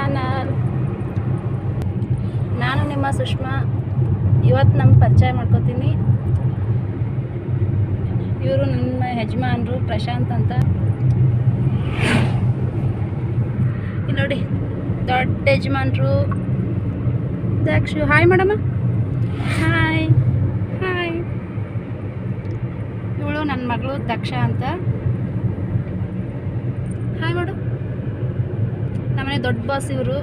Channel. ನಾನು ನಿಮ್ಮ ಸುಷ್ಮಾ. ಇವತ್ತು ನಮ್ಮ ಪರಿಚಯ ಮಾಡ್ಕೋತೀನಿ. ಇವರು ನಮ್ಮ ಯಜಮಾನರು ಪ್ರಶಾಂತ್ ಅಂತ. ಇಲ್ಲಿ ನೋಡಿ ದೊಡ್ಡ ಯಜಮಾನರು Dakshu. Hi madam. Hi hi. ಇವಳು ನನ್ನ ಮಗಳು ದಕ್ಷ ಅಂತ. ಹಾಯ್ ಮಾಡು. ನಮ್ಮನೆ ದೊಡ್ಡ ಬಾಸ್ ಇವರು.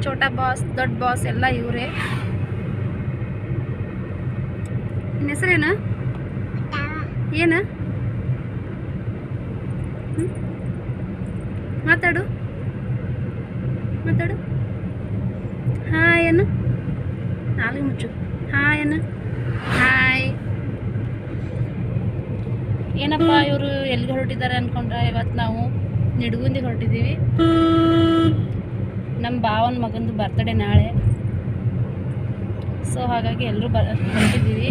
ಛೋಟಾ ಬಾಸ್, ದೊಡ್ಡ ಬಾಸ್ ಎಲ್ಲ ಇವರೇ. ನಿನ್ನ ಹೆಸರೇನು? ಏನು ಮಾತಾಡು ಮಾತಾಡು. ಹಾಯ್ ಅನ್ನು. ನಾಲ್ಕು ಮುಚ್ಚು. ಹಾಯ್ ಅನ್ನು. ಹಾಯ್. ಏನಪ್ಪ ಇವರು ಎಲ್ಲಿಗೆ ಹೊರಟಿದ್ದಾರೆ ಅಂದ್ಕೊಂಡ್ರೆ, ಇವತ್ತು ನಾವು ನಿಡಗುಂದಿಗೆ ಹೊರಟಿದ್ದೀವಿ. ನಮ್ಮ ಭಾವನ ಮಗಂದು ಬರ್ತಡೇ ನಾಳೆ. ಸೊ ಹಾಗಾಗಿ ಎಲ್ಲರೂ ಹೊರಟಿದ್ದೀವಿ.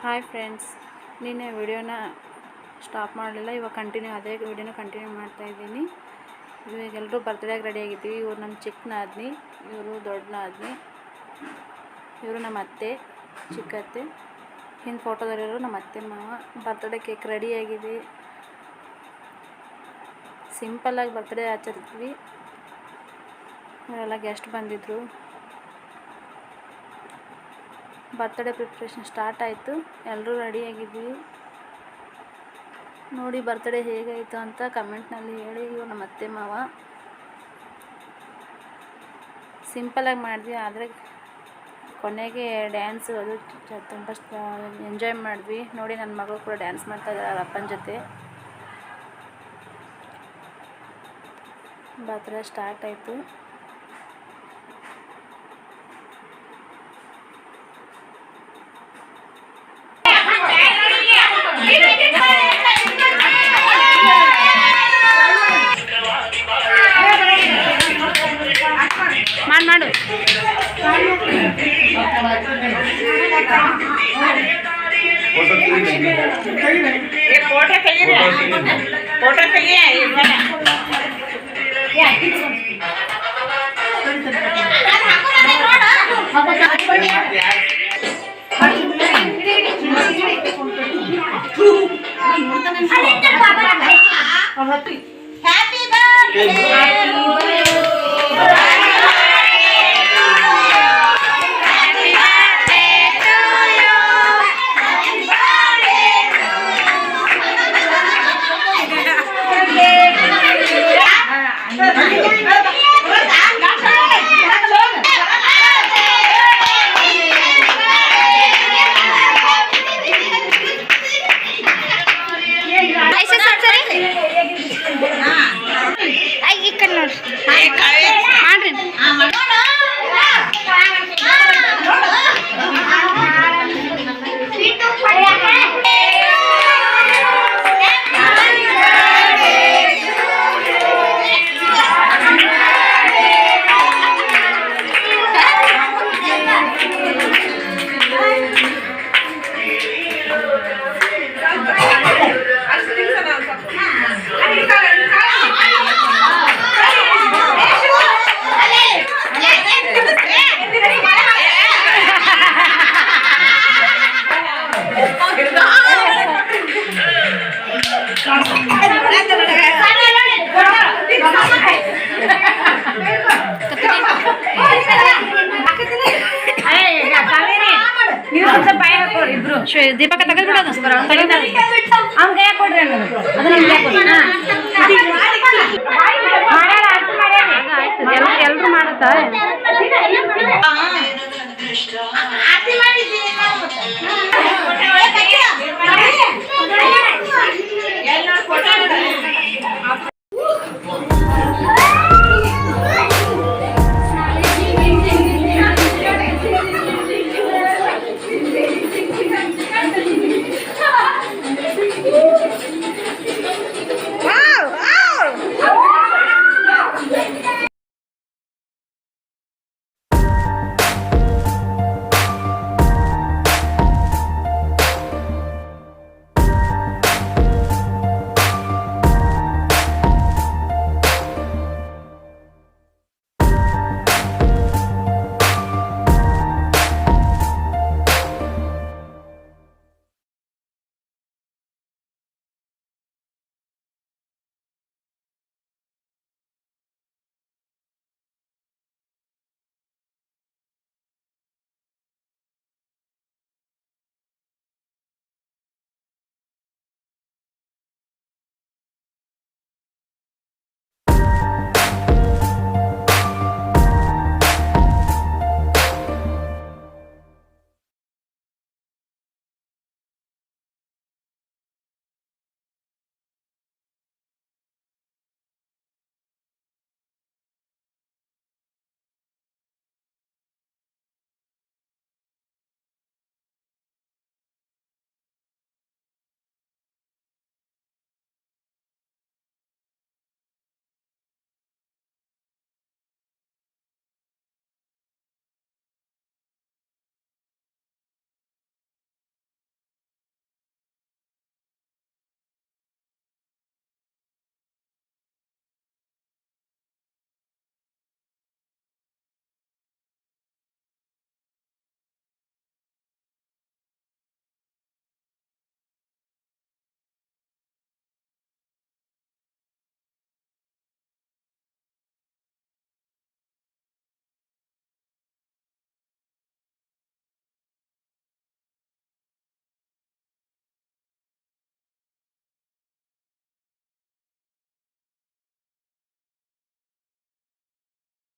ಹಾಯ್ ಫ್ರೆಂಡ್ಸ್, ನಿನ್ನೆ ವಿಡಿಯೋನ ಸ್ಟಾಪ್ ಮಾಡಲಿಲ್ಲ. ಇವಾಗ ಅದೇ ವಿಡಿಯೋನ ಕಂಟಿನ್ಯೂ ಮಾಡ್ತಾಯಿದ್ದೀನಿ. ಇವಾಗ ಎಲ್ಲರೂ ಬರ್ತ್ಡೇಗೆ ರೆಡಿಯಾಗಿದ್ದೀವಿ. ಇವರು ನಮ್ಮ ಚಿಕ್ಕ ನಾದ್ನಿ, ಇವರು ದೊಡ್ಡ ನಾದ್ನಿ, ಇವರು ನಮ್ಮ ಅತ್ತೆ, ಚಿಕ್ಕತ್ತೆ. ಹಿಂದೆ ಫೋಟೋದಲ್ಲಿರೋ ನಮ್ಮ ಅತ್ತೆ ಮಾವ. ಬರ್ತ್ಡೇ ಕೇಕ್ ರೆಡಿಯಾಗಿದೆ. ಸಿಂಪಲ್ಲಾಗಿ ಬರ್ತ್ಡೇ ಆಚರಿಸ್ತೀವಿ. ಇವರೆಲ್ಲ ಗೆಸ್ಟ್ ಬಂದಿದ್ದರು. ಬರ್ತ್ಡೇ ಪ್ರಿಪ್ರೇಷನ್ ಸ್ಟಾರ್ಟ್ ಆಯಿತು. ಎಲ್ಲರೂ ರೆಡಿಯಾಗಿದ್ವಿ. ನೋಡಿ ಬರ್ತ್ಡೇ ಹೇಗಾಯಿತು ಅಂತ ಕಮೆಂಟ್ನಲ್ಲಿ ಹೇಳಿ. ಇವು ನಮ್ಮ ಅತ್ತೆ ಮಾವ. ಸಿಂಪಲಾಗಿ ಮಾಡಿದ್ವಿ, ಆದರೆ ಕೊನೆಗೆ ಡ್ಯಾನ್ಸು ಅದು ತುಂಬ ಎಂಜಾಯ್ ಮಾಡಿದ್ವಿ. ನೋಡಿ ನನ್ನ ಮಗಳು ಕೂಡ ಡ್ಯಾನ್ಸ್ ಮಾಡ್ತಾಯಿದ್ದಾರೆ ಅವ್ರ ಅಪ್ಪನ ಜೊತೆ. ಬರ್ತ್ಡೇ ಸ್ಟಾರ್ಟ್ ಆಯಿತು. ಮಾಡು ಫೋಟೋ ಹ್ಯಾಪಿ ಬರ್ತ್ಡೇ. ದೀಪಕ ತೆಗೆದ್ಬಿಡೋದು ಅವ್ನ ಕೈ ಕೊಡ್ರಿ ಅದನ್ನ